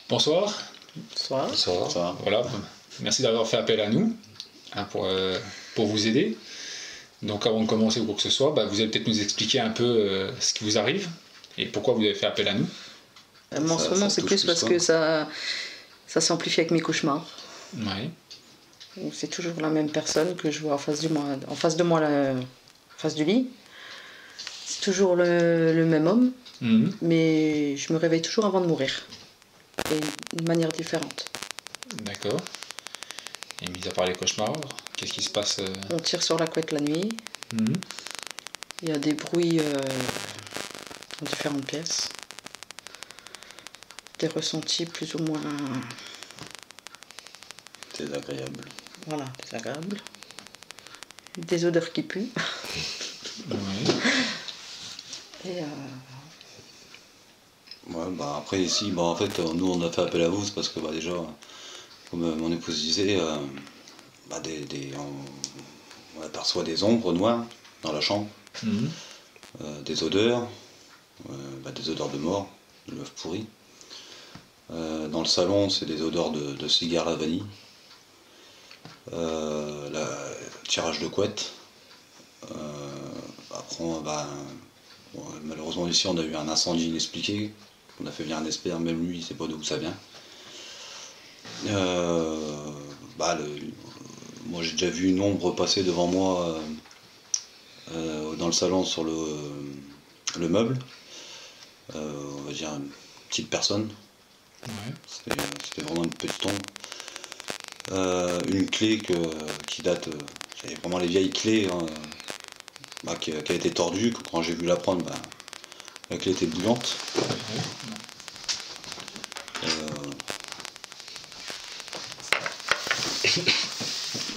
Bonsoir. Bonsoir. Bonsoir. Voilà. Merci d'avoir fait appel à nous hein, pour vous aider. Donc avant de commencer ou quoi que ce soit, vous allez peut-être nous expliquer un peu ce qui vous arrive et pourquoi vous avez fait appel à nous. En ce moment, c'est plus parce que ça s'amplifie avec mes cauchemars. Ouais. C'est toujours la même personne que je vois en face de moi, en face du lit. C'est toujours le même homme, mais je me réveille toujours avant de mourir. Et d'une manière différente. D'accord. Et mis à part les cauchemars, qu'est-ce qui se passe On tire sur la couette la nuit. Il y a des bruits dans différentes pièces. Des ressentis plus ou moins Désagréable. Voilà, désagréables. Des odeurs qui puent. Ouais. Et Ouais, après ici, en fait, nous on a fait appel à vous, c'est parce que déjà, comme mon épouse disait, on aperçoit des ombres noires dans la chambre, des odeurs de mort, de l'œuf pourri. Dans le salon, c'est des odeurs de cigares à vanille. Tirage de couette. Après, malheureusement ici on a eu un incendie inexpliqué. On a fait venir un expert, même lui il sait pas d'où ça vient. Moi j'ai déjà vu une ombre passer devant moi dans le salon sur le meuble. On va dire une petite personne. Ouais. C'était vraiment une petite ombre. Une clé qui date, j'avais vraiment les vieilles clés qui a été tordue, que quand j'ai vu la prendre, la clé était bouillante.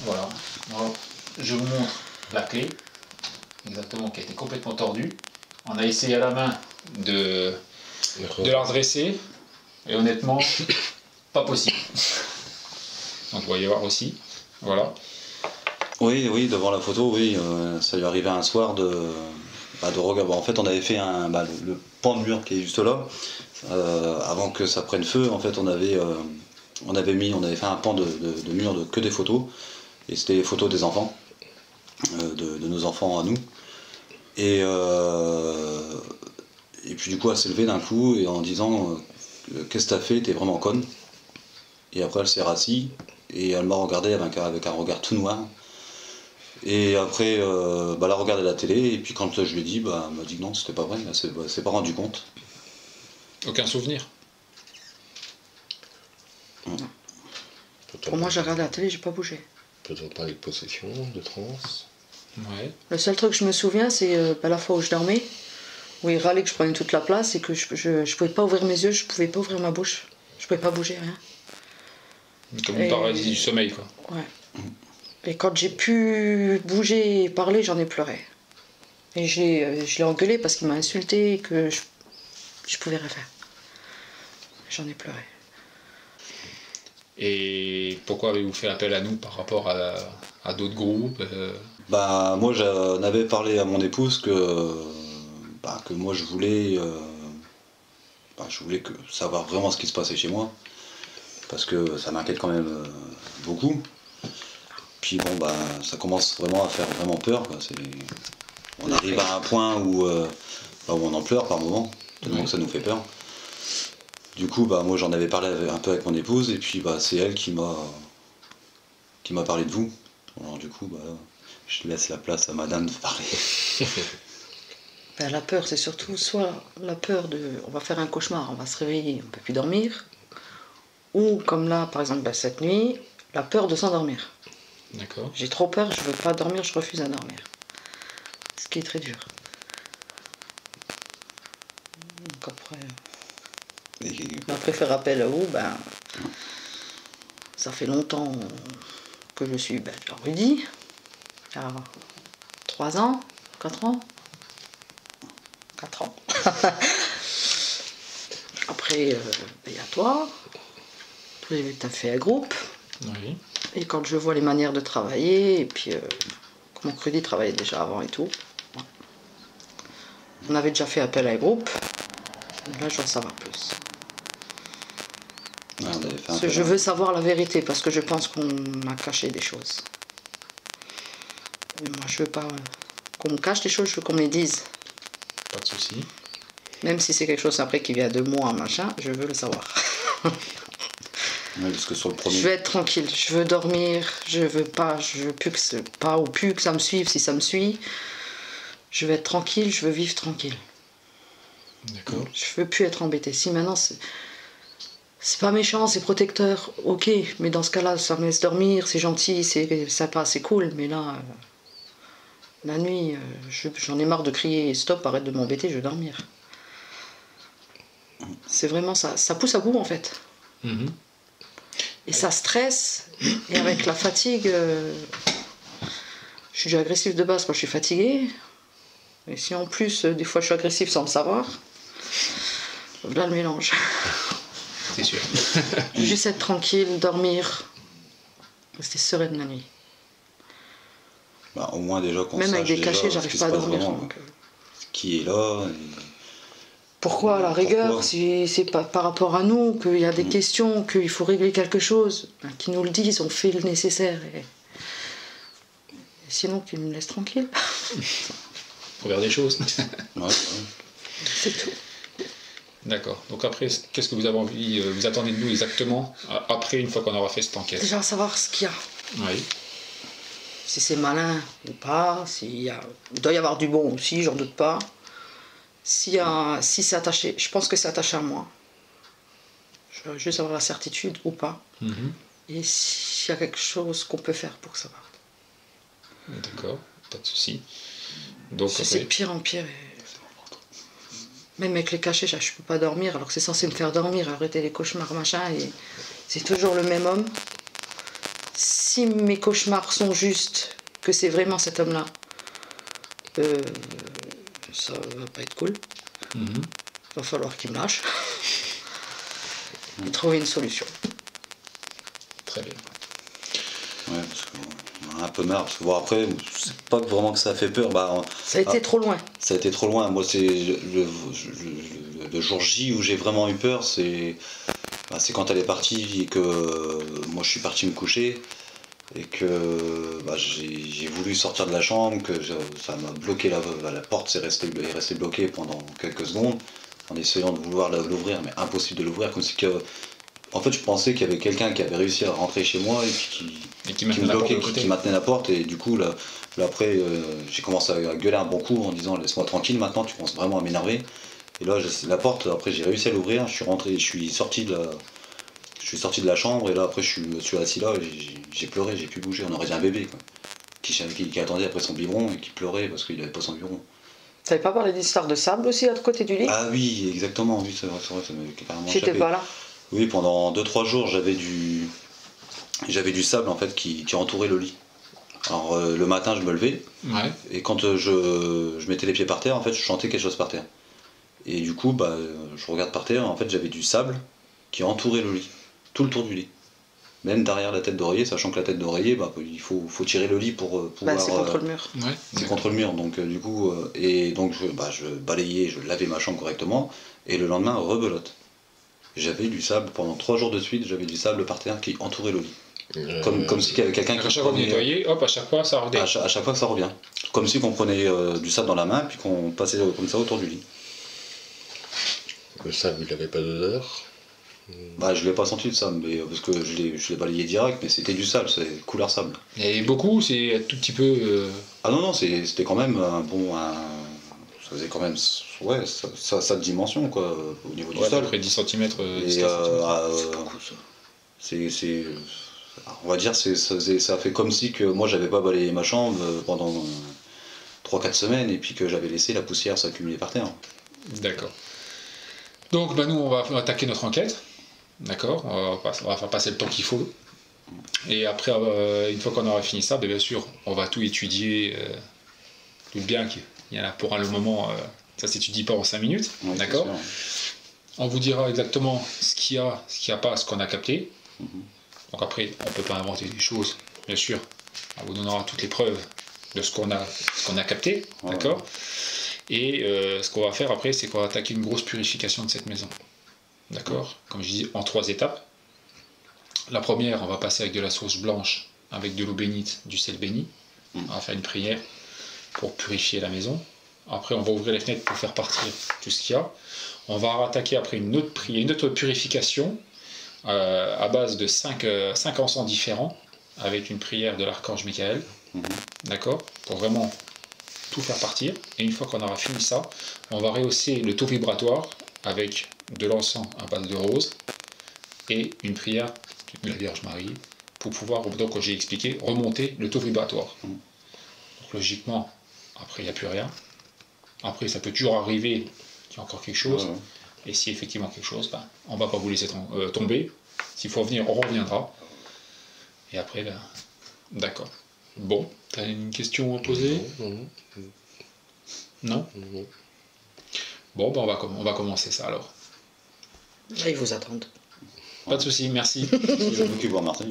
Voilà. Alors, je vous montre la clé, exactement, qui a été complètement tordue. On a essayé à la main de la redresser, et honnêtement, pas possible. Donc vous voyez voir aussi, voilà. Oui, devant la photo, oui, ça lui arrivait un soir de regarder. En fait, on avait fait le pan de mur qui est juste là. Avant que ça prenne feu, en fait, on avait fait un pan de mur que des photos. Et c'était les photos des enfants, de nos enfants à nous. Et puis du coup, elle s'est levée d'un coup et en disant qu'est-ce que t'as fait, t'es vraiment conne. Et après, elle s'est rassise et elle m'a regardé avec un regard tout noir. Et après, elle a regardé la télé, et puis quand je lui ai dit, elle m'a dit que non, c'était pas vrai, elle s'est pas rendu compte. Aucun souvenir. pour moi, j'ai regardé la télé, j'ai pas bougé. Peut-être parler de possession, de transe. Ouais. Le seul truc que je me souviens, c'est la fois où je dormais, où il râlait que je prenais toute la place et que je pouvais pas ouvrir mes yeux, je pouvais pas ouvrir ma bouche, je pouvais pas bouger, rien. Comme une paralysie du sommeil, quoi. Ouais. Et quand j'ai pu bouger et parler, j'en ai pleuré. Et je l'ai engueulé parce qu'il m'a insulté et que je pouvais rien faire. J'en ai pleuré. Et pourquoi avez-vous fait appel à nous par rapport à d'autres groupes Moi, j'en avais parlé à mon épouse que moi je voulais savoir vraiment ce qui se passait chez moi, parce que ça m'inquiète quand même beaucoup. Puis ça commence vraiment à faire vraiment peur, quoi. On arrive à un point où on en pleure par moment, tellement que ça nous fait peur. Du coup, moi j'en avais parlé un peu avec mon épouse, et puis c'est elle qui m'a parlé de vous. Alors du coup, je laisse la place à madame de parler. La peur, c'est surtout soit la peur on va faire un cauchemar, on va se réveiller, on peut plus dormir, ou comme là, par exemple, cette nuit, la peur de s'endormir. D'accord. J'ai trop peur, je veux pas dormir, je refuse à dormir. Ce qui est très dur. Donc après faire appel à vous, ça fait longtemps que je suis rudie. Il y a 3 ans, 4 ans. 4 ans. Après, il y a toi. Après, tu as fait un groupe. Oui. Et quand je vois les manières de travailler, et puis comment Crudy travaillait déjà avant et tout, on avait déjà fait appel à un groupe. Là, je veux en savoir plus. on avait fait Parce que je veux savoir la vérité, parce que je pense qu'on m'a caché des choses. Et moi, je veux pas qu'on me cache des choses, je veux qu'on me les dise. Pas de souci. Même si c'est quelque chose après qui vient de moi, machin, je veux le savoir. Oui, parce que sur le premier... Je veux être tranquille, je veux dormir, je veux plus que ça me suive si ça me suit. Je veux être tranquille, je veux vivre tranquille. D'accord. Je veux plus être embêtée. Si maintenant c'est pas méchant, c'est protecteur, ok, mais dans ce cas-là, ça me laisse dormir, c'est gentil, c'est sympa, c'est cool, mais là, la nuit, j'en ai marre de crier stop, arrête de m'embêter, je veux dormir. C'est vraiment ça, ça pousse à bout en fait. Et ça stresse, et avec la fatigue, je suis déjà agressive de base quand je suis fatiguée, et si en plus, des fois je suis agressive sans le savoir, là le mélange. C'est sûr. Juste être tranquille, dormir, rester sereine la nuit. Bah, au moins déjà qu'on même sache avec des déjà cachets, ce j'arrive qui pas à se passe dormir. vraiment, Donc, qui est là pourquoi à la rigueur, Pourquoi si c'est pas par rapport à nous, qu'il y a des questions, qu'il faut régler quelque chose, ben, qu'ils nous le disent, on fait le nécessaire. Et sinon, qu'ils me laissent tranquille. Faut faire des choses. Ouais. C'est tout. D'accord. Donc après, qu'est-ce que vous avez envie, vous attendez de nous exactement, après, une fois qu'on aura fait cette enquête? Déjà savoir ce qu'il y a. Oui. Si c'est malin ou pas, il doit y avoir du bon aussi, j'en doute pas. Si c'est attaché, je pense que c'est attaché à moi. Je veux juste avoir la certitude ou pas. Et s'il y a quelque chose qu'on peut faire pour que ça parte. D'accord, pas de souci. Donc c'est de pire en pire. Même avec les cachets, je peux pas dormir alors que c'est censé me faire dormir, arrêter les cauchemars, machin. Et c'est toujours le même homme. Si mes cauchemars sont justes, que c'est vraiment cet homme-là, ça va pas être cool. Va falloir qu'il me lâche. Et trouver une solution. Très bien. Ouais, parce qu'on a un peu marre. Parce que bon, après, c'est pas vraiment que ça fait peur. Bah, ça a été trop loin. Ça a été trop loin. Moi, c'est le jour J où j'ai vraiment eu peur, c'est quand elle est partie et que moi je suis parti me coucher et que j'ai voulu sortir de la chambre, que ça m'a bloqué la porte est restée bloquée pendant quelques secondes en essayant de vouloir l'ouvrir, mais impossible de l'ouvrir, comme si que en fait je pensais qu'il y avait quelqu'un qui avait réussi à rentrer chez moi et puis qui me bloquait, qui maintenait la porte, et du coup là après j'ai commencé à gueuler un bon coup en disant laisse-moi tranquille maintenant, tu commences vraiment à m'énerver. Et là la porte, après j'ai réussi à l'ouvrir, je suis rentré, je suis sorti de la chambre, et là après je me suis assis là et j'ai pleuré, j'ai pu bouger. On aurait dit un bébé quoi, qui attendait après son biberon et qui pleurait parce qu'il n'avait pas son biberon. T'avais pas parlé d'histoire de sable aussi à côté du lit? Ah oui, exactement, oui, c'est vrai, ça m'avait carrément échappé. J'étais pas là. Oui, pendant 2-3 jours j'avais du sable en fait qui entourait le lit. Alors le matin je me levais, et quand je mettais les pieds par terre, en fait je sentais quelque chose par terre. Et du coup je regarde par terre, en fait j'avais du sable qui entourait le lit, tout le tour du lit. Même derrière la tête d'oreiller, sachant que la tête d'oreiller, il faut tirer le lit pour pouvoir... c'est contre le mur. C'est contre le mur, donc du coup... et donc je balayais, je lavais ma chambre correctement, et le lendemain, rebelote. J'avais du sable, pendant 3 jours de suite, j'avais du sable par terre qui entourait le lit. Comme si il y avait quelqu'un qui... À chaque fois que vous nettoyez, hop, à chaque fois ça revient. À chaque fois que ça revient. Comme si on prenait du sable dans la main, puis qu'on passait comme ça autour du lit. Le sable, il n'avait pas d'odeur? Je l'ai pas senti de sable, mais parce que je l'ai balayé direct, mais c'était du sable, c'est couleur sable. Et beaucoup, c'est un tout petit peu... Ah non, c'était quand même ça faisait quand même sa dimension quoi, au niveau du sol. À peu près 10 cm. On va dire ça fait comme si que moi j'avais pas balayé ma chambre pendant 3-4 semaines et puis que j'avais laissé la poussière s'accumuler par terre. D'accord. Donc nous on va attaquer notre enquête. D'accord, on va faire passer le temps qu'il faut. Et après, une fois qu'on aura fini ça, bien sûr, on va tout étudier. Tout bien qu'il y en a pour le moment, ça s'étudie pas en 5 minutes. Oui, d'accord. On vous dira exactement ce qu'il y a pas, ce qu'on a capté. Donc après, on peut pas inventer des choses, bien sûr. On vous donnera toutes les preuves de ce qu'on a capté. D'accord. Et ce qu'on va faire après, c'est qu'on va attaquer une grosse purification de cette maison. D'accord. Comme je dis, en 3 étapes. La première, on va passer avec de la sauce blanche, avec de l'eau bénite, du sel béni. On va faire une prière pour purifier la maison. Après, on va ouvrir les fenêtres pour faire partir tout ce qu'il y a. On va attaquer après une autre prière, une autre purification à base de 5 encens différents, avec une prière de l'archange Michael. D'accord? Pour vraiment tout faire partir. Et une fois qu'on aura fini ça, on va rehausser le taux vibratoire avec de l'encens à base de rose et une prière de la Vierge Marie pour pouvoir, donc j'ai expliqué, remonter le taux vibratoire. Donc logiquement, après il n'y a plus rien. Après ça peut toujours arriver qu'il y a encore quelque chose. Et si effectivement quelque chose, ben, on ne va pas vous laisser tomber. S'il faut revenir, on reviendra. Et après, ben, d'accord. Bon, tu as une question à poser? Non. Bon, ben on va commencer ça alors. Là, ils vous attendent. Pas de souci, merci. Je m'occupe de Martin.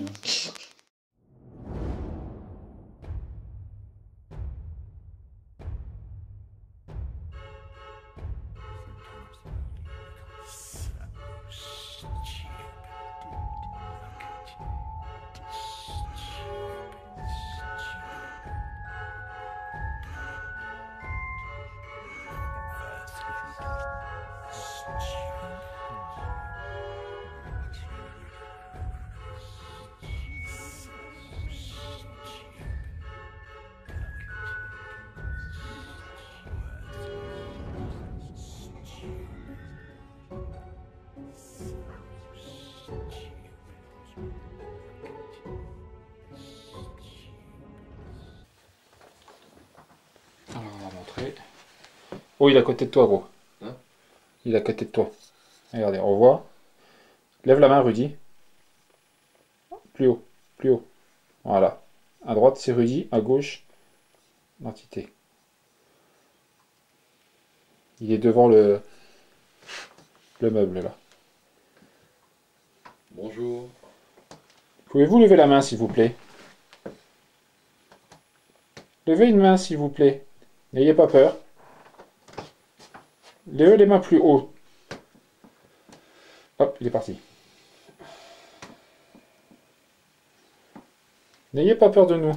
Alors on va montrer. Oh, il est à côté de toi, gros. Hein? Il est à côté de toi. Regardez, on voit. Lève la main, Rudy. Plus haut, plus haut. Voilà. À droite, c'est Rudy. À gauche, l'entité. Il est devant le meuble, là. Bonjour. Pouvez-vous lever la main, s'il vous plaît? Levez une main, s'il vous plaît. N'ayez pas peur. Levez les mains plus haut. Hop, il est parti. N'ayez pas peur de nous.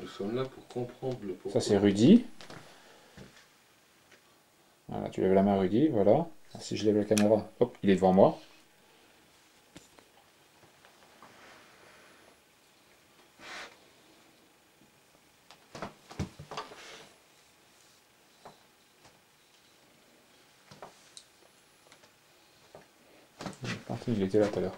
Nous sommes là pour comprendre le pourquoi. Ça, c'est Rudy. Voilà, tu lèves la main, Rudy. Voilà. Si je lève la caméra, hop, il est devant moi. Il était là tout à l'heure.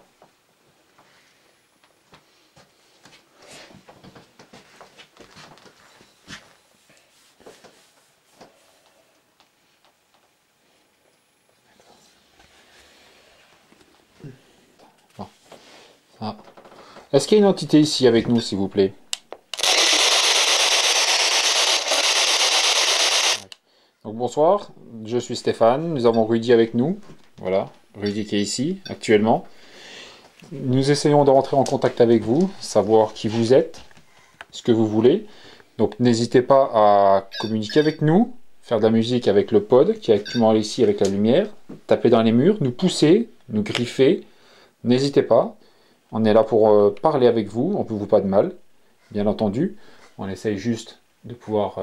Ah. Est-ce qu'il y a une entité ici avec nous, s'il vous plaît? Donc bonsoir, je suis Stéphane, nous avons Rudy avec nous. Voilà, Rudy qui est ici actuellement. Nous essayons de rentrer en contact avec vous, savoir qui vous êtes, ce que vous voulez. Donc n'hésitez pas à communiquer avec nous, faire de la musique avec le pod qui est actuellement ici avec la lumière, taper dans les murs, nous pousser, nous griffer. N'hésitez pas, on est là pour parler avec vous, on ne vous pas de mal, bien entendu. On essaye juste de pouvoir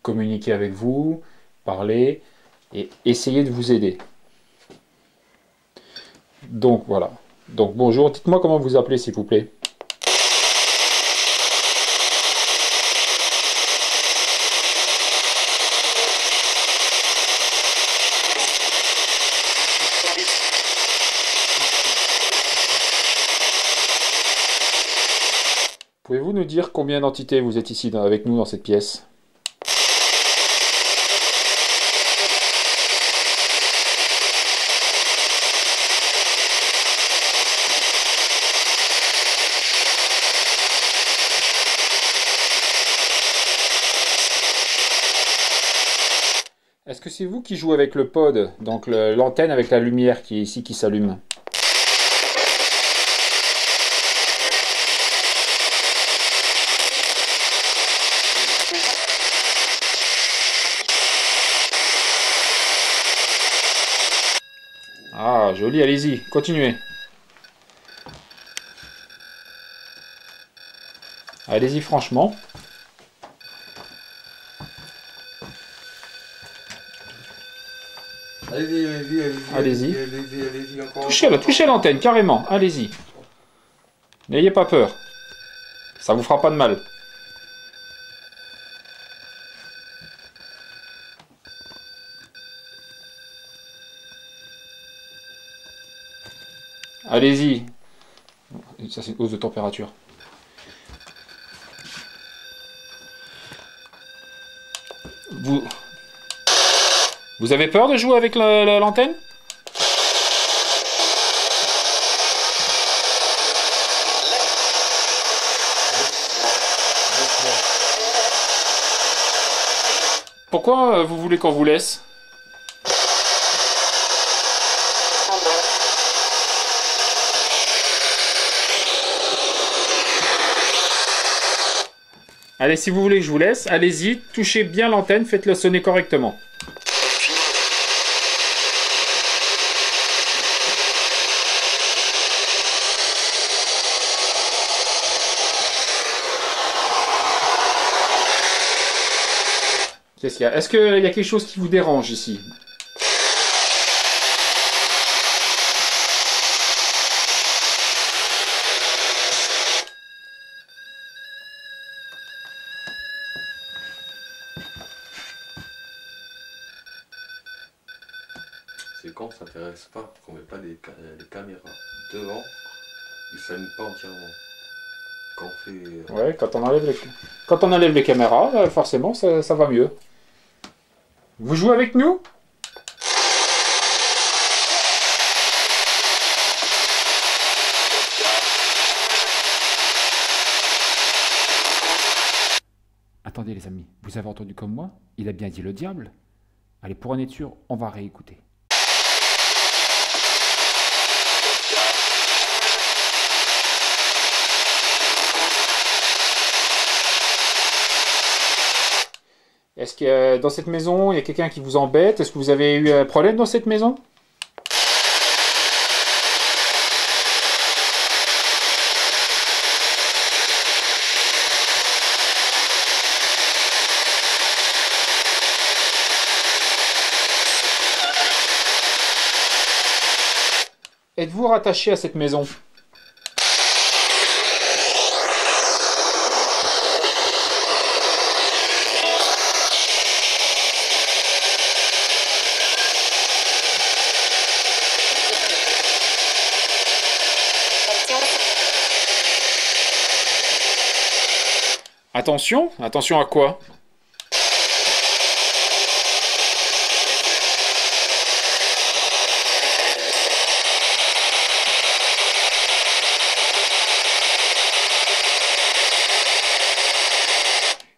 communiquer avec vous, parler et essayer de vous aider. Donc voilà. Donc bonjour, dites-moi comment vous appelez s'il vous plaît. Pouvez-vous nous dire combien d'entités vous êtes ici avec nous dans cette pièce? Est-ce que c'est vous qui jouez avec le pod, donc l'antenne avec la lumière qui est ici qui s'allume? Ah, joli, allez-y, continuez. Allez-y franchement. Allez-y. Touchez l'antenne, carrément. Allez-y. N'ayez pas peur. Ça vous fera pas de mal. Allez-y. Ça, c'est une hausse de température. Vous avez peur de jouer avec l'antenne? Pourquoi vous voulez qu'on vous laisse? Allez, si vous voulez que je vous laisse, allez-y, touchez bien l'antenne, faites-le sonner correctement. Qu'est-ce qu'il y a? Est-ce qu'il y a quelque chose qui vous dérange ici? C'est quand ça s'intéresse pas, qu'on met pas les caméras devant, ils s'allument pas entièrement. Quand on fait... Ouais, quand on enlève les caméras, forcément ça va mieux. Vous jouez avec nous? Attendez les amis, vous avez entendu comme moi? Il a bien dit le diable. Allez, pour en être sûr, on va réécouter. Est-ce que dans cette maison, il y a quelqu'un qui vous embête? Est-ce que vous avez eu un problème dans cette maison? Êtes-vous rattaché à cette maison? Attention, attention à quoi?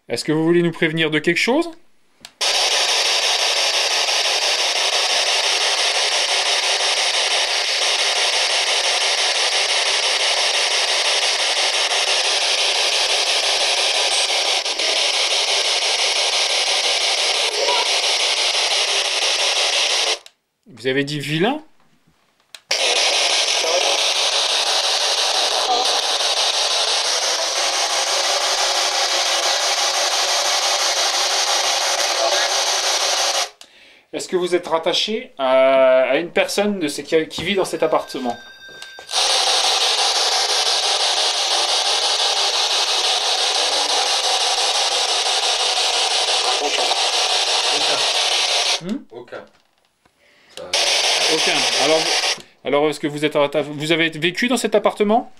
Est-ce que vous voulez nous prévenir de quelque chose? Vous avez dit vilain? Est-ce que vous êtes rattaché à une personne qui vit dans cet appartement? Aucun. Aucun. Alors est-ce que vous avez vécu dans cet appartement?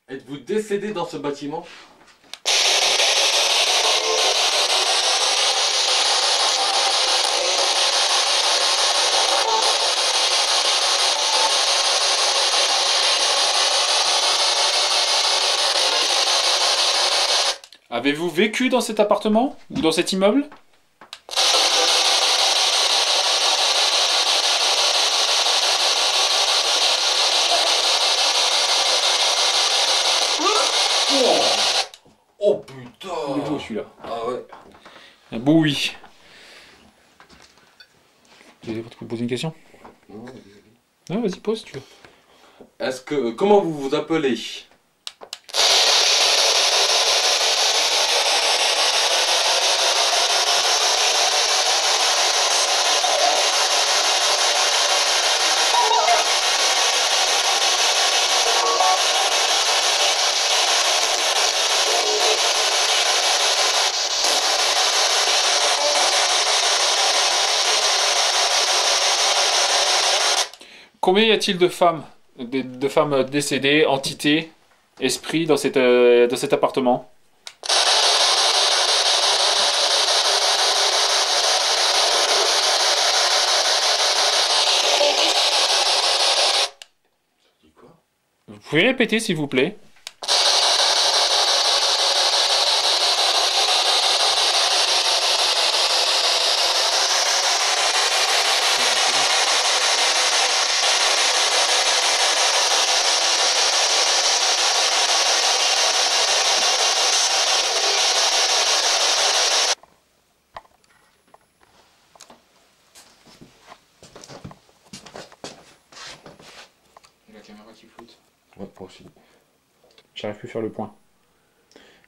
Êtes-vous décédé dans ce bâtiment? Avez-vous vécu dans cet appartement ou dans cet immeuble? Oh Un beau oui. Tu veux te poser une question? Non, Ah, vas-y, pose, tu veux. Comment vous vous appelez? Combien y a-t-il de femmes, de femmes décédées, entités, esprits dans cet appartement? Dis quoi? Vous pouvez répéter, s'il vous plaît? La caméra qui floute. Ouais, moi aussi. J'arrive plus à faire le point.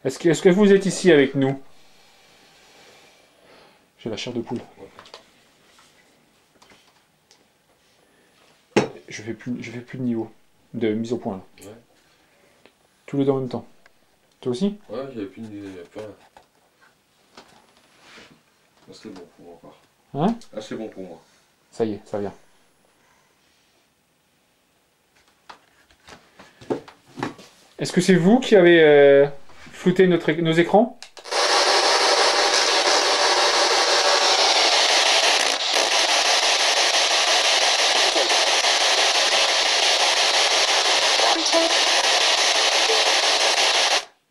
Est-ce que vous êtes ici avec nous? J'ai la chair de poule. Je fais plus de niveau. De mise au point là. Ouais. Tous les deux en même temps. Toi aussi? Ouais, j'avais plus une. Enfin... Là, c'est bon pour moi encore. Hein? Là, c'est bon pour moi. Ça y est, ça vient. Est-ce que c'est vous qui avez flouté nos écrans?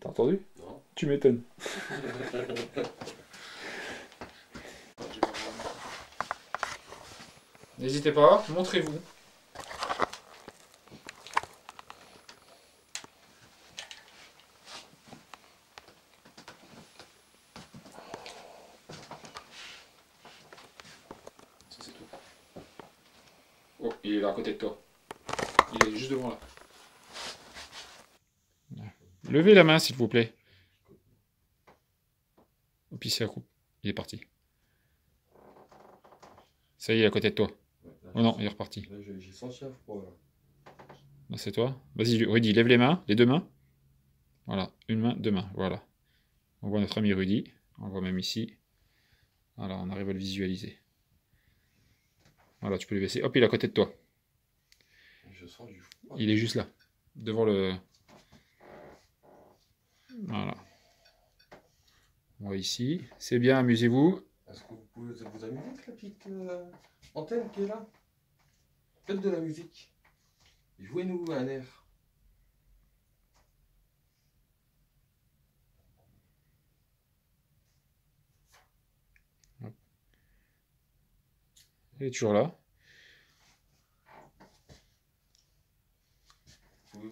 T'as entendu? Non. Tu m'étonnes. N'hésitez pas, montrez-vous. Ça c'est tout. Oh, il est là à côté de toi. Il est juste devant là. Levez la main s'il vous plaît. Et puis c'est la coupe. Il est parti. Ça y est, à côté de toi. Oh non, il est reparti. Là, j'ai senti un froid là. Là, c'est toi. Vas-y, Rudy, lève les mains, les deux mains. Voilà, une main, deux mains, voilà. On voit notre ami Rudy. On voit même ici. Voilà, on arrive à le visualiser. Voilà, tu peux le baisser. Hop, il est à côté de toi. Je sens du froid. Il est juste là, devant le... Voilà. On voit ici. C'est bien, amusez-vous. Est-ce que vous pouvez vous amuser avec la petite antenne qui est là? Faites de la musique. Jouez-nous un air. Il est toujours là.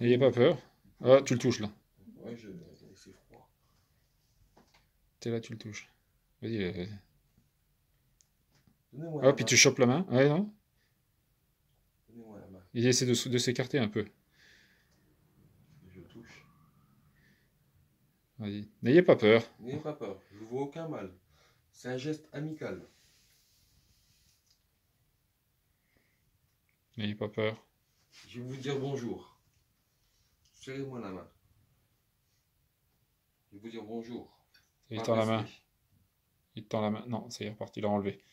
N'ayez pas peur. Ah, tu le touches là. Ouais, c'est froid. T'es là, tu le touches. Vas-y, Donnez-moi la hop, puis main. tu chopes la main. Ouais, non? Donnez-moi la main. Il essaie de s'écarter un peu. Je touche. Vas-y. N'ayez pas peur. N'ayez pas peur. Je ne vois aucun mal. C'est un geste amical. N'ayez pas peur. Je vais vous dire bonjour. Serrez-moi la main. Je vais vous dire bonjour. Il Pas tend la rester. main. Il tend la main. Non, ça y est, reparti, il l'a enlevé.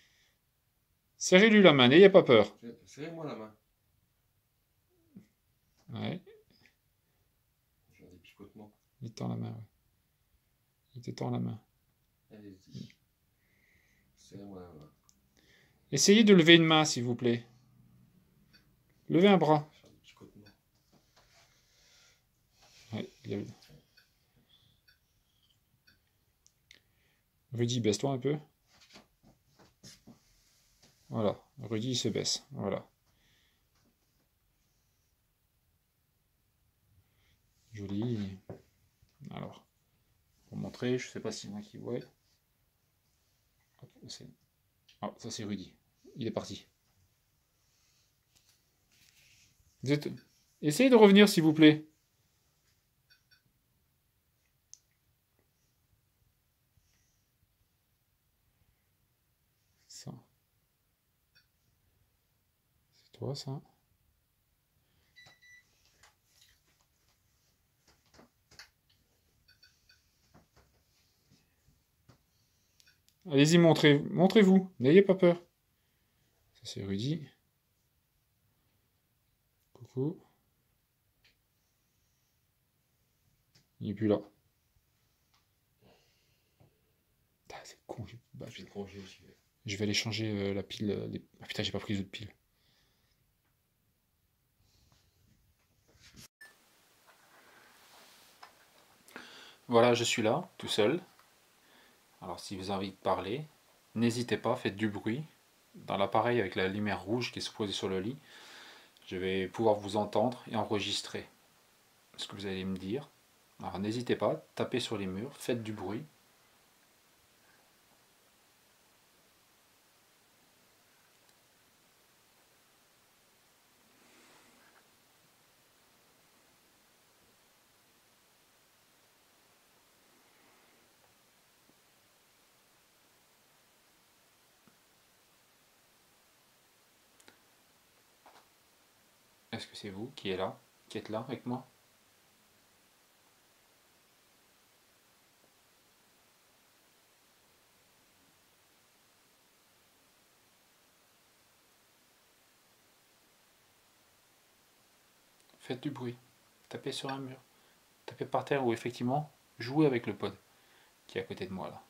Serrez-lui la main, n'ayez pas peur. Serrez-moi la main. Ouais, J'ai des picotements. il tend la main, ouais. Il te tend la main. Allez-y. Serrez-moi la main. Essayez de lever une main, s'il vous plaît. Levez un bras. J'ai des picotements. Ouais, Rudy, baisse-toi un peu. Voilà, Rudy il se baisse. Voilà. Joli. Alors, pour montrer, je sais pas si moi qui vois. Ah, ça c'est Rudy. Il est parti. Vous êtes... Essayez de revenir s'il vous plaît. Ça. C'est toi ça. Allez-y, montrez-vous. N'ayez pas peur. Ça c'est Rudy. Coucou. Il n'est plus là. Ah, c'est con. Je vais aller changer la pile. Ah putain, j'ai pas pris les autres piles. Voilà, je suis là, tout seul. Alors si vous avez envie de parler, n'hésitez pas, faites du bruit. Dans l'appareil avec la lumière rouge qui est posée sur le lit, je vais pouvoir vous entendre et enregistrer ce que vous allez me dire. Alors n'hésitez pas, tapez sur les murs, faites du bruit. Est-ce que c'est vous qui êtes là avec moi? Faites du bruit, tapez sur un mur, tapez par terre ou effectivement jouez avec le pod qui est à côté de moi là.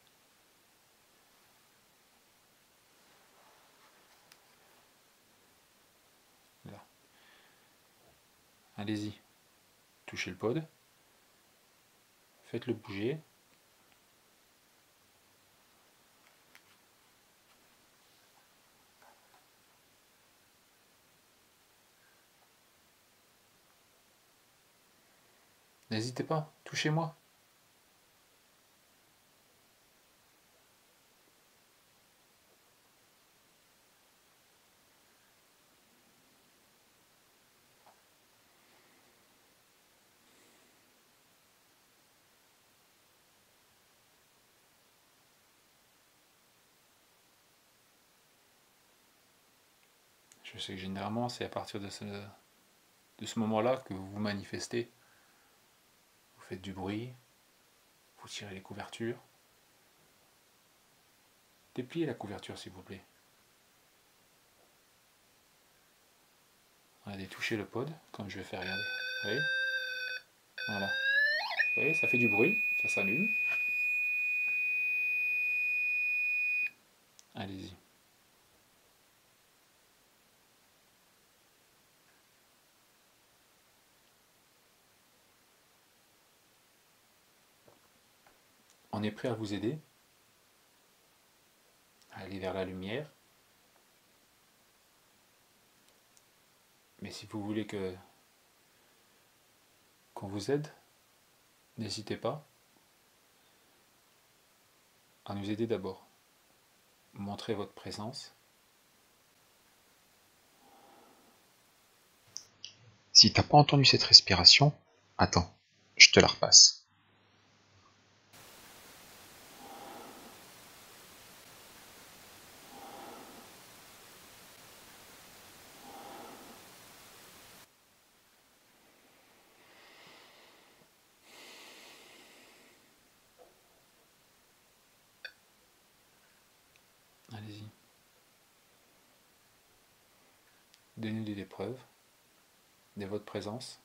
Là. Allez-y, touchez le pod, faites-le bouger. N'hésitez pas, touchez-moi. Je sais que généralement c'est à partir de ce moment-là que vous vous manifestez. Vous faites du bruit, vous tirez les couvertures. Dépliez la couverture s'il vous plaît. Allez, touchez le pod, comme je vais faire, regarder. Vous voyez? Voilà. Vous voyez, ça fait du bruit, ça s'allume. Allez-y. On est prêt à vous aider, à aller vers la lumière. Mais si vous voulez qu'on vous aide, n'hésitez pas à nous aider d'abord. Montrez votre présence. Si t'as pas entendu cette respiration, attends, je te la repasse. Allez-y. Donnez-lui des preuves de votre présence.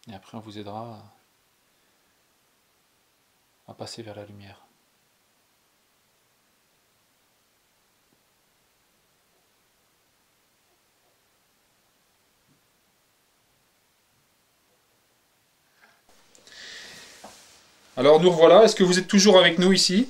Et après on vous aidera à passer vers la lumière. Alors nous revoilà, est-ce que vous êtes toujours avec nous ici?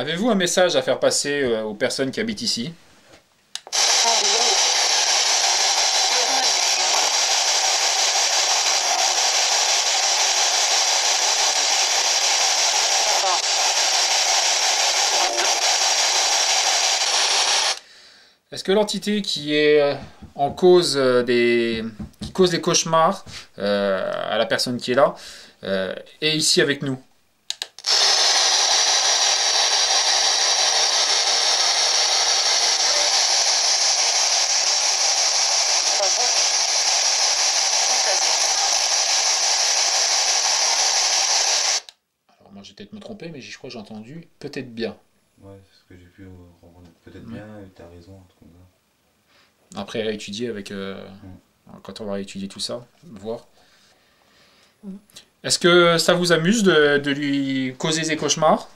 Avez-vous un message à faire passer aux personnes qui habitent ici? Est-ce que l'entité qui est en cause qui cause des cauchemars à la personne qui est là est ici avec nous? Alors moi je vais peut-être me tromper, mais je crois que j'ai entendu peut-être bien. Ouais, c'est ce que j'ai pu comprendre. Peut-être bien, tu as raison, un truc comme ça. Après, à étudier avec. Quand on va étudier tout ça, voir. Est-ce que ça vous amuse de lui causer des cauchemars?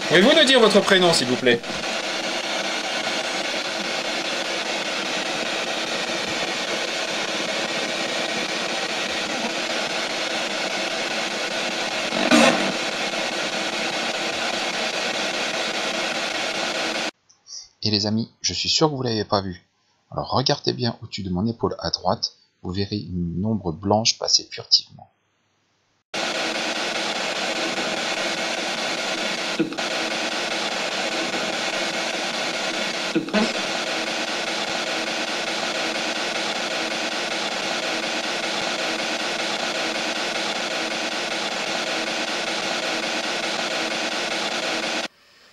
Pouvez-vous nous dire votre prénom, s'il vous plaît? Et les amis, je suis sûr que vous ne l'avez pas vu. Alors regardez bien au-dessus de mon épaule à droite, vous verrez une ombre blanche passer furtivement.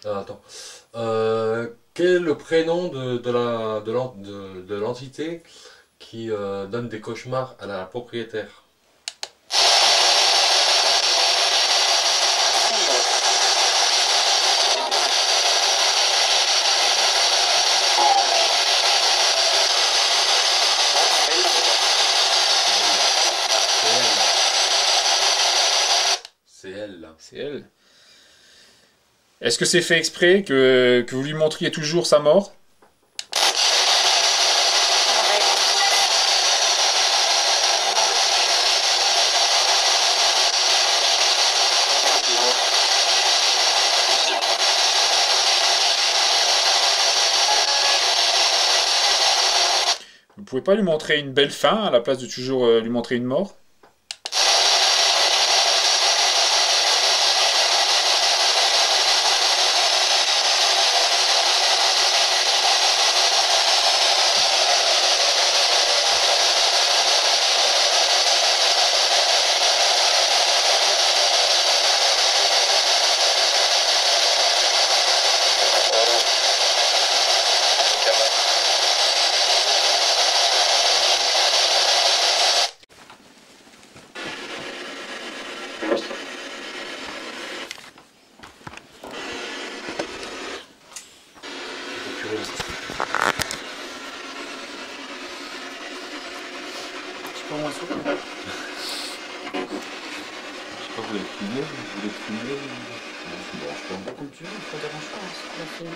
Attends. Quel est le prénom de l'entité qui donne des cauchemars à la propriétaire? C'est elle, là. C'est elle. Est-ce que c'est fait exprès que vous lui montriez toujours sa mort? Vous pouvez pas lui montrer une belle fin à la place de toujours lui montrer une mort? Je sais pas, vous voulez filmer? Vous voulez filmer? Non, ça me dérange pas. Comme tu veux, ça ne dérange pas, c'est la film.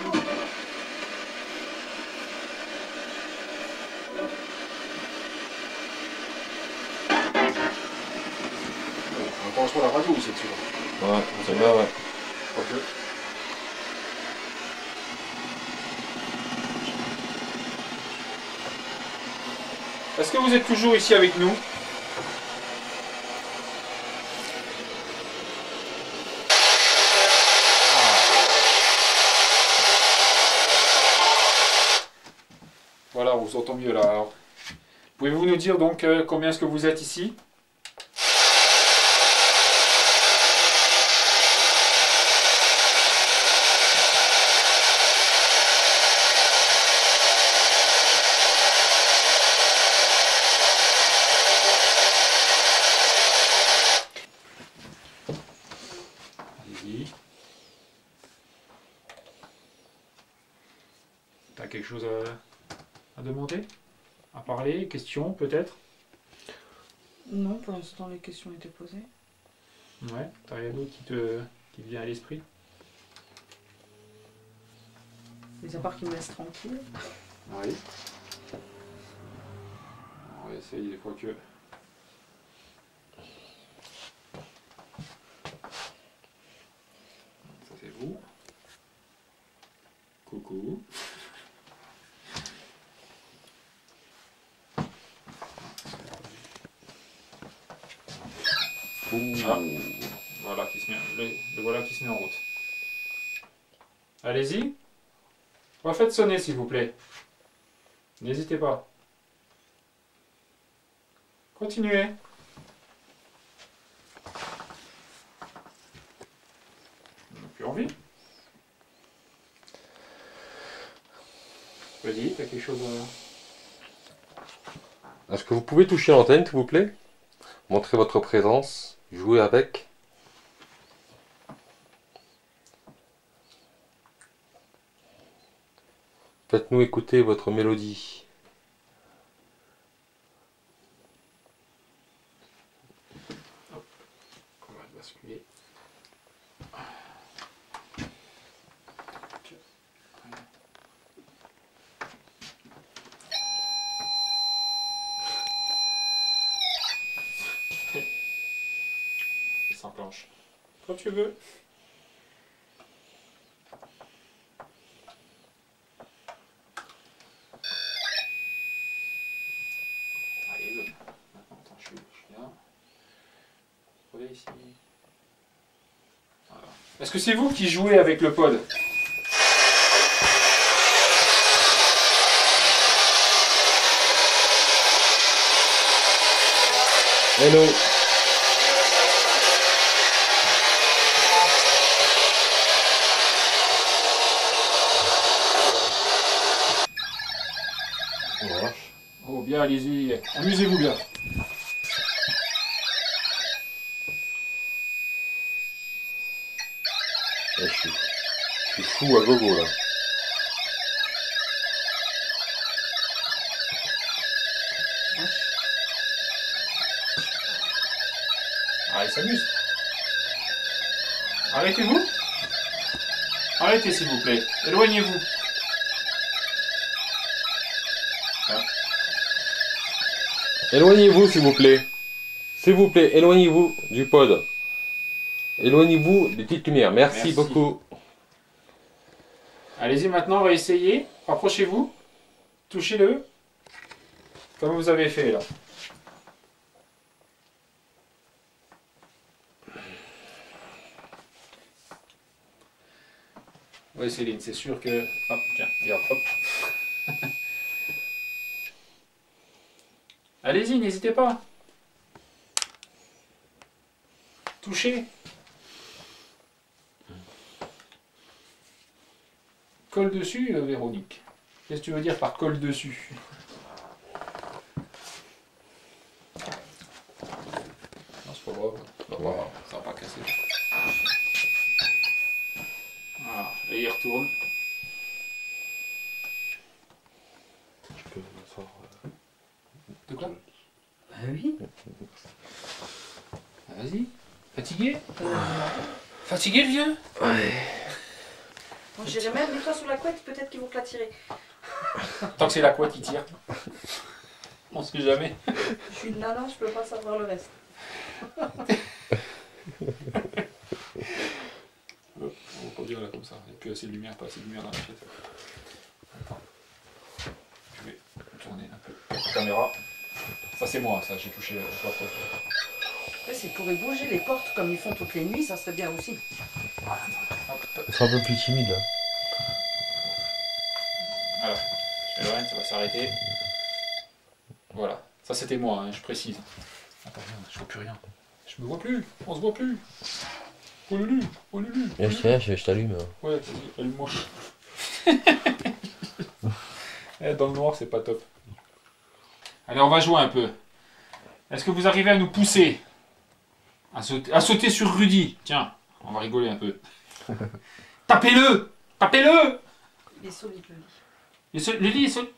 On pense pour la radio, c'est sûr. Ouais, celle-là, ouais. Ok. Est-ce que vous êtes toujours ici avec nous? Voilà, on vous entend mieux là. Alors, pouvez-vous nous dire donc combien est-ce que vous êtes ici? Allez-y. T'as quelque chose à demander? À parler? Questions peut-être? Non, pour l'instant, les questions étaient posées. Ouais, t'as rien d'autre qui te vient à l'esprit? Mais à part qu'ils me laissent tranquille. Oui. On va essayer des fois que... Ah. Voilà, le voilà qui se met en route. Allez-y. Refaites sonner s'il vous plaît. N'hésitez pas. Continuez. On n'a plus envie. Vas-y, t'as quelque chose à... Est-ce que vous pouvez toucher l'antenne, s'il vous plaît? Montrez votre présence. Jouez avec. Faites-nous écouter votre mélodie. On va basculer. Il s'enclenche. Quand tu veux. Allez, maintenant, attends, je suis là. Regardez ici. Voilà. Est-ce que c'est vous qui jouez avec le pod? Hello. Oh bien, allez-y, amusez-vous bien. Je suis fou à gogo là. Ah, il s'amuse. Arrêtez-vous. Arrêtez s'il vous plaît. Éloignez-vous. Éloignez-vous s'il vous plaît. S'il vous plaît, éloignez-vous du pod. Éloignez-vous des petites lumières. Merci beaucoup. Allez-y maintenant, on va essayer. Rapprochez-vous. Touchez-le. Comme vous avez fait là. Oui Céline, c'est sûr que... Hop, tiens, regarde, hop. Allez-y, n'hésitez pas. Touchez. Colle dessus, Véronique. Qu'est-ce que tu veux dire par colle dessus? Non, c'est pas grave. Ça va pas casser. Voilà, et il retourne. Je peux m'asseoir. De quoi? Bah oui. Vas-y. Fatigué? Fatigué, le vieux? Ouais. Bon, j'irai même, mets-toi sous la couette, peut-être qu'ils vont te la tirer. Tant que c'est la couette qui tire. On sait jamais. Je suis une nana, je peux pas savoir le reste. On va pas dire là comme ça. Il n'y a plus assez de lumière, pas assez de lumière dans la pièce. Attends. Je vais tourner un peu la caméra. Ça c'est moi, ça j'ai touché la porte. Ouais, s'ils pourraient bouger les portes comme ils font toutes les nuits, ça serait bien aussi. C'est un peu plus timide là. Voilà. Je m'éloigne, ça va s'arrêter. Voilà. Ça c'était moi, hein, je précise. Attends, merde, je vois plus rien. Je me vois plus, on se voit plus. Oh Lulu, oh Lulu. Je t'allume. Ouais, vas-y, allume-moi. Dans le noir, c'est pas top. Allez, on va jouer un peu. Est-ce que vous arrivez à nous pousser à sauter sur Rudy? Tiens, on va rigoler un peu. Tapez-le! Tapez-le! Il est solide, le lit. Le lit est solide.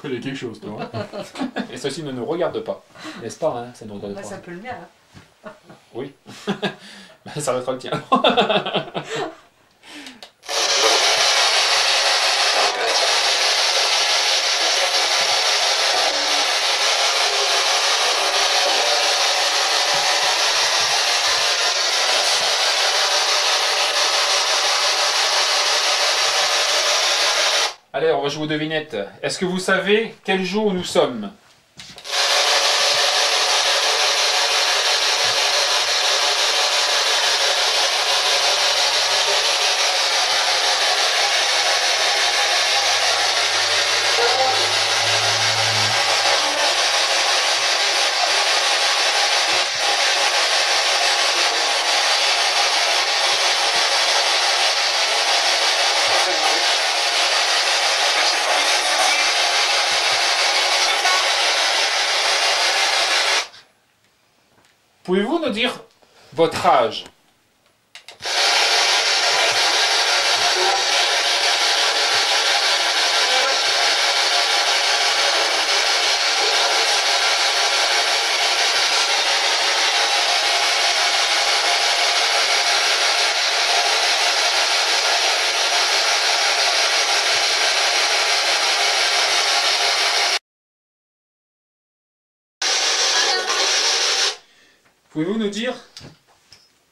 Il y a quelque chose, toi. Et ceci ne nous regarde pas. N'est-ce pas, hein? Ça nous regarde Bah, pas. c'est un peu le mien, hein. Oui. Ça va être le tien. Allez, on va jouer aux devinettes. Est-ce que vous savez quel jour nous sommes? Pouvez-vous nous dire votre âge? Pouvez-vous nous dire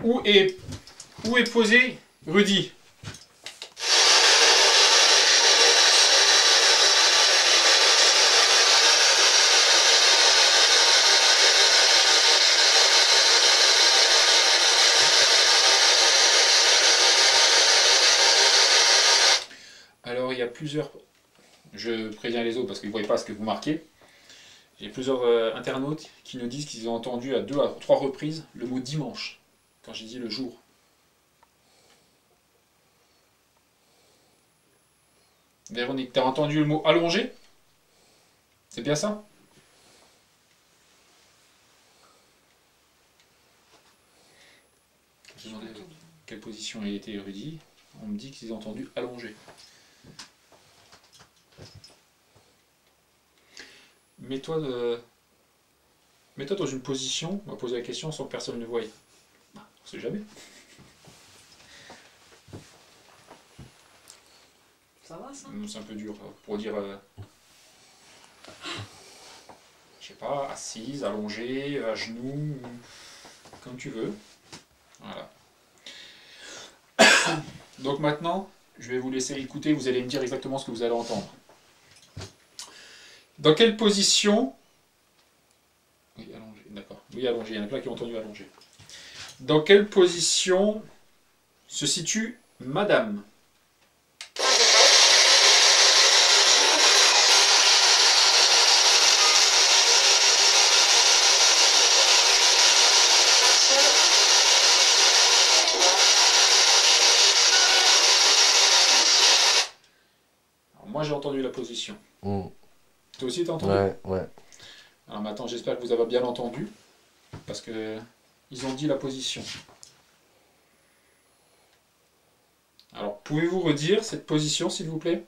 où est posé Rudy? Alors il y a plusieurs, je préviens les autres parce qu'ils ne voient pas ce que vous marquez. Il y a plusieurs internautes qui nous disent qu'ils ont entendu à 2 à 3 reprises le mot dimanche, quand j'ai dit le jour. Véronique, tu as entendu le mot allongé? C'est bien ça? Je me demandais quelle position il était Rudy. On me dit qu'ils ont entendu allongé. Mets-toi dans une position, on va poser la question sans que personne ne voie. On ne sait jamais. Ça va ça? C'est un peu dur pour dire, je sais pas, assise, allongée, à genoux, comme tu veux. Voilà. Donc maintenant, je vais vous laisser écouter, vous allez me dire exactement ce que vous allez entendre. Dans quelle position... Oui, allongé, d'accord. Oui, allongé, il y en a plein qui ont entendu allongé. Dans quelle position se situe Madame? Alors, moi j'ai entendu la position. Toi aussi t'as entendu? Ouais. Alors maintenant j'espère que vous avez bien entendu, parce que ils ont dit la position. Alors pouvez-vous redire cette position s'il vous plaît?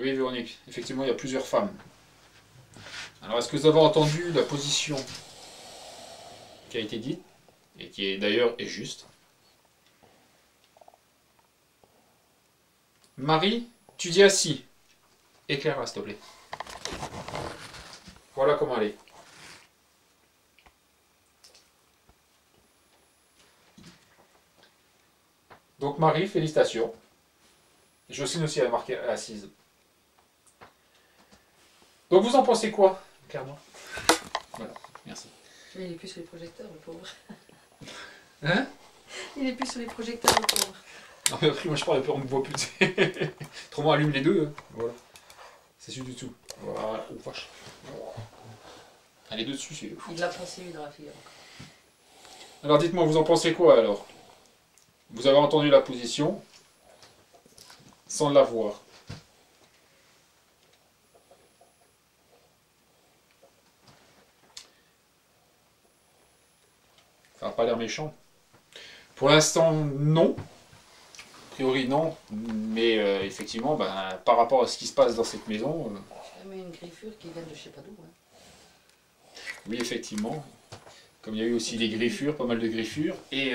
Oui, Véronique, effectivement, il y a plusieurs femmes. Alors, est-ce que vous avez entendu la position qui a été dite, et qui d'ailleurs est juste? Marie, tu dis assis. Éclaire-la, s'il te plaît. Voilà comment elle est. Donc, Marie, félicitations. Jocelyne aussi a marqué assise. Donc vous en pensez quoi, clairement? Voilà, merci. Mais il est plus sur les projecteurs, le pauvre. Hein? Il est plus sur les projecteurs, le pauvre. Non mais après, moi je parle, on ne voit plus. Autrement, allume les deux. Hein. Voilà. C'est celui du tout. Voilà. Oh vache. Ah, les deux dessus, c'est... Il l'a passé lui dans la figure. Alors dites-moi, vous en pensez quoi alors? Vous avez entendu la position sans la voir. Ça n'a pas l'air méchant. Pour l'instant, non. A priori, non. Mais effectivement, par rapport à ce qui se passe dans cette maison... C'est même une griffure qui vient de je sais pas d'où. Hein. Oui, effectivement. Comme il y a eu aussi des griffures, pas mal de griffures. Et...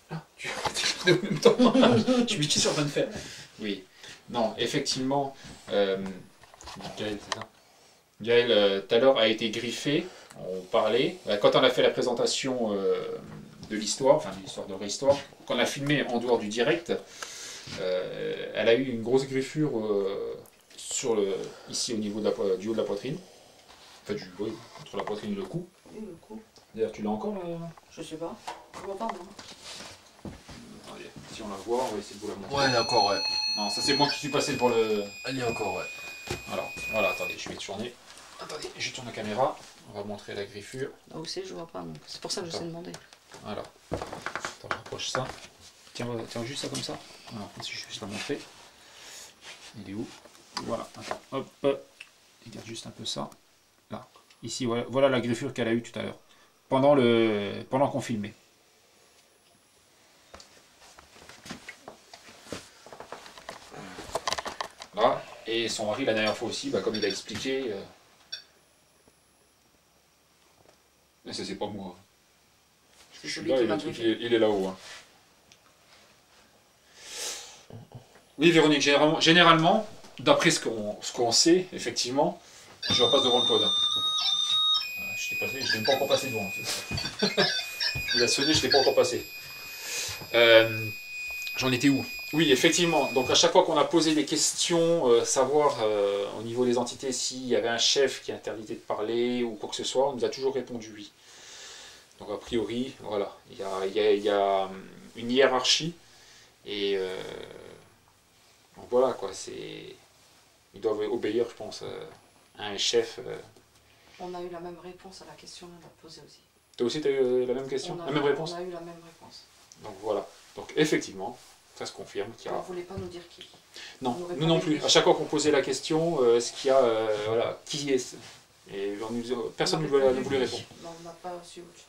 Ah, tu as en même temps. Je me suis en train de faire. Oui. Non, effectivement... Gaël, c'est ça? Gaël, tout à l'heure, a été griffé. On parlait. Quand on a fait la présentation de l'histoire, enfin de l'histoire de Réhistoire, qu'on a filmé en dehors du direct, elle a eu une grosse griffure ici au niveau du haut de la poitrine. Enfin, oui, entre la poitrine et le cou. Oui, le cou. D'ailleurs, tu l'as encore là? Je sais pas. Je vois pas, non. Attendez, si on la voit, on va essayer de vous la montrer. Ouais, d'accord, ouais. Non, ça c'est moi qui suis passé pour le... Il y a encore, ouais. Alors, voilà, attendez, je vais tourner. Attendez, je tourne la caméra. On va montrer la griffure. Là où c'est, je vois pas. C'est pour ça que je sais demander. Voilà. Attends, je rapproche ça. Tiens, juste ça comme ça. Alors, si je vais juste la montrer. Il est où? Voilà, attends, hop, regarde juste un peu ça. Là, ici, voilà la griffure qu'elle a eue tout à l'heure. Pendant qu'on filmait. Là, et son mari la dernière fois aussi, bah, comme il a expliqué. Mais ça c'est pas moi. Je suis là et le truc il est là-haut. Hein. Oui Véronique, généralement, d'après ce qu'on sait, effectivement, je repasse devant le pod. Je ne l'ai pas encore passé devant. Il a sonné, je ne l'ai pas encore passé. J'en étais où? Oui, effectivement. Donc à chaque fois qu'on a posé des questions, savoir au niveau des entités s'il y avait un chef qui interdisait de parler ou quoi que ce soit, on nous a toujours répondu oui. Donc a priori, voilà, il y a une hiérarchie et donc voilà quoi, ils doivent obéir, je pense, à un chef. On a eu la même réponse à la question qu'on a posée aussi. Toi aussi, tu as eu la même question, la même réponse? On a eu la même réponse. Donc voilà. Donc effectivement, ça se confirme qu'il y a... On ne voulait pas nous dire qui. Non, nous non plus. À chaque fois qu'on posait la question, ce qu'il y a, voilà, qui est-ce? Et personne ne voulait répondre. Non, on n'a pas su autre chose.